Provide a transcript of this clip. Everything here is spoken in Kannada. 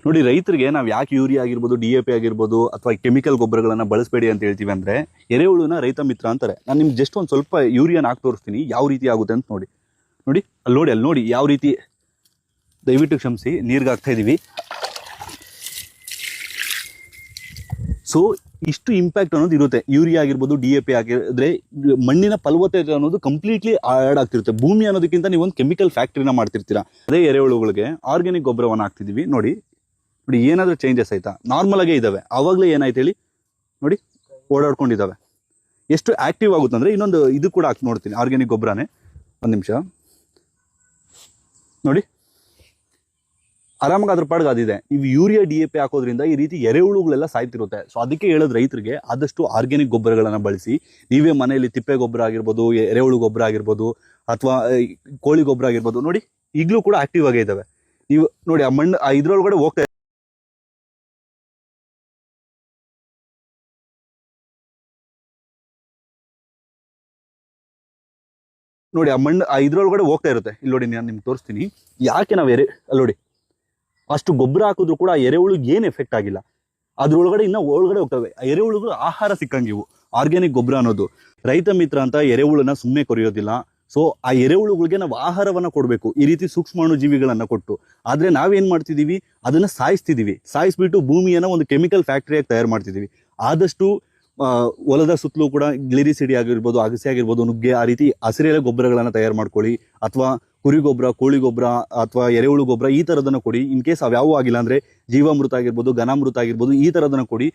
ನೋಡಿ, ರೈತರಿಗೆ ನಾವು ಯಾಕೆ ಯೂರಿಯಾ ಆಗಿರ್ಬೋದು, DAP ಆಗಿರ್ಬೋದು ಅಥವಾ ಕೆಮಿಕಲ್ ಗೊಬ್ಬರಗಳನ್ನ ಬಳಸಬೇಡಿ ಅಂತ ಹೇಳ್ತೀವಿ ಅಂದ್ರೆ, ಎರೆಹುಳುನ ರೈತ ಮಿತ್ರ ಅಂತಾರೆ. ನಾನು ನಿಮ್ಗೆ ಜಸ್ಟ್ ಒಂದು ಸ್ವಲ್ಪ ಯೂರಿಯಾನ ಹಾಕಿ ತೋರಿಸ್ತೀನಿ ಯಾವ ರೀತಿ ಆಗುತ್ತೆ ಅಂತ ನೋಡಿ. ನೋಡಿ ಅಲ್ಲಿ ನೋಡಿ ಯಾವ ರೀತಿ. ದಯವಿಟ್ಟು ಕ್ಷಮಿಸಿ, ನೀರ್ಗೆ ಹಾಕ್ತಾ ಇದೀವಿ. ಸೊ ಇಷ್ಟು ಇಂಪ್ಯಾಕ್ಟ್ ಅನ್ನೋದು ಇರುತ್ತೆ. ಯೂರಿಯಾ ಆಗಿರ್ಬೋದು, DAP ಆಗಿದ್ರೆ ಮಣ್ಣಿನ ಫಲವತ್ತತೆ ಅನ್ನೋದು ಕಂಪ್ಲೀಟ್ಲಿ ಆಡ್ ಆಗ್ತಿರುತ್ತೆ. ಭೂಮಿ ಅನ್ನೋದಕ್ಕಿಂತ ನೀವು ಒಂದು ಕೆಮಿಕಲ್ ಫ್ಯಾಕ್ಟ್ರಿನ ಮಾಡ್ತಿರ್ತೀರಾ. ಅದೇ ಎರೆಹುಳುಗಳಿಗೆ ಆರ್ಗ್ಯಾನಿಕ್ ಗೊಬ್ಬರವನ್ನು ಹಾಕ್ತಿದೀವಿ. ನೋಡಿ ಏನಾದ್ರೂ ಚೇಂಜಸ್ ಆಯ್ತಾ? ನಾರ್ಮಲ್ ಆಗೇ ಇದಾವೆ. ಅವಾಗಲೇ ಏನಾಯ್ತು ಹೇಳಿ, ನೋಡಿ ಓಡಾಡ್ಕೊಂಡಿದ್ದಾವೆ. ಎಷ್ಟು ಆಕ್ಟಿವ್ ಆಗುತ್ತೆ ಅಂದ್ರೆ, ಇನ್ನೊಂದು ಇದು ಕೂಡ ಹಾಕಿ ನೋಡ್ತೀನಿ, ಆರ್ಗ್ಯಾನಿಕ್ ಗೊಬ್ಬರನೇ. ಒಂದು ನಿಮಿಷ ನೋಡಿ, ಆರಾಮಾಗಿ ಅದ್ರ ಪಾಡ್ಗೆ ಅದಿದೆ. ಇವು ಯೂರಿಯಾ DAP ಹಾಕೋದ್ರಿಂದ ಈ ರೀತಿ ಎರೆಹುಳುಗಳೆಲ್ಲ ಸಾಯ್ತಿರುತ್ತೆ. ಸೊ ಅದಕ್ಕೆ ಹೇಳೋದು ರೈತರಿಗೆ, ಆದಷ್ಟು ಆರ್ಗ್ಯಾನಿಕ್ ಗೊಬ್ಬರಗಳನ್ನ ಬಳಸಿ. ನೀವೇ ಮನೆಯಲ್ಲಿ ತಿಪ್ಪೆ ಗೊಬ್ಬರ ಆಗಿರ್ಬೋದು, ಎರೆಹುಳು ಗೊಬ್ಬರ ಆಗಿರ್ಬೋದು, ಅಥವಾ ಕೋಳಿ ಗೊಬ್ಬರ ಆಗಿರ್ಬೋದು, ನೋಡಿ ಈಗಲೂ ಕೂಡ ಆಕ್ಟಿವ್ ಆಗೇ ಇದಾವೆ. ನೀವು ನೋಡಿ ಆ ಮಣ್ಣು ಇದ್ರೊಳಗಡೆ ಹೋಗ್ತಾ ನೋಡಿ, ಆ ಮಣ್ಣು ಇದ್ರೊಳಗಡೆ ಹೋಗ್ತಾ ಇರುತ್ತೆ. ಇಲ್ಲಿ ನೋಡಿ, ನಾನು ನಿಮ್ಗೆ ತೋರಿಸ್ತೀನಿ ಯಾಕೆ ನಾವು ಅಲ್ಲಿ ನೋಡಿ, ಅಷ್ಟು ಗೊಬ್ಬರ ಹಾಕಿದ್ರು ಕೂಡ ಆ ಎರೆಹುಳುಗೆ ಏನು ಎಫೆಕ್ಟ್ ಆಗಿಲ್ಲ. ಅದ್ರೊಳಗಡೆ ಇನ್ನ ಒಳಗಡೆ ಹೋಗ್ತವೆ. ಎರೆಹುಳುಗಳು ಆಹಾರ ಸಿಕ್ಕಂಗೆ. ಇವು ಆರ್ಗ್ಯಾನಿಕ್ ಗೊಬ್ಬರ ಅನ್ನೋದು. ರೈತ ಮಿತ್ರ ಅಂತ ಎರೆಹುಳನ್ನ ಸುಮ್ಮನೆ ಕೊರೆಯೋದಿಲ್ಲ. ಸೊ ಆ ಎರೆಹುಳುಗಳಿಗೆ ನಾವು ಆಹಾರವನ್ನ ಕೊಡಬೇಕು, ಈ ರೀತಿ ಸೂಕ್ಷ್ಮಾಣು ಜೀವಿಗಳನ್ನ ಕೊಟ್ಟು. ಆದ್ರೆ ನಾವೇನ್ ಮಾಡ್ತಿದೀವಿ, ಅದನ್ನ ಸಾಯಿಸ್ಬಿಟ್ಟು ಭೂಮಿಯನ್ನ ಒಂದು ಕೆಮಿಕಲ್ ಫ್ಯಾಕ್ಟರಿಯಾಗಿ ತಯಾರು ಮಾಡ್ತಿದೀವಿ. ಆದಷ್ಟು ಹೊಲದ ಸುತ್ತಲೂ ಕೂಡ ಗ್ಲಿರಿಸಿಡಿ ಆಗಿರ್ಬೋದು, ಅಗಸೆ ಆಗಿರ್ಬೋದು, ನುಗ್ಗೆ, ಆ ರೀತಿ ಹಸಿರೆಲೆ ಗೊಬ್ಬರಗಳನ್ನ ತಯಾರು ಮಾಡ್ಕೊಳ್ಳಿ. ಅಥವಾ ಕುರಿ ಗೊಬ್ಬರ, ಕೋಳಿ ಗೊಬ್ಬರ ಅಥವಾ ಎರೆಹುಳು ಗೊಬ್ಬರ ಈ ತರದನ್ನ ಕೊಡಿ. ಇನ್ ಕೇಸ್ ಅವ್ಯಾವೂ ಆಗಿಲ್ಲ ಅಂದ್ರೆ ಜೀವಾಮೃತ ಆಗಿರ್ಬೋದು, ಘನಾಮೃತ ಆಗಿರ್ಬೋದು, ಈ ತರದನ್ನ ಕೊಡಿ.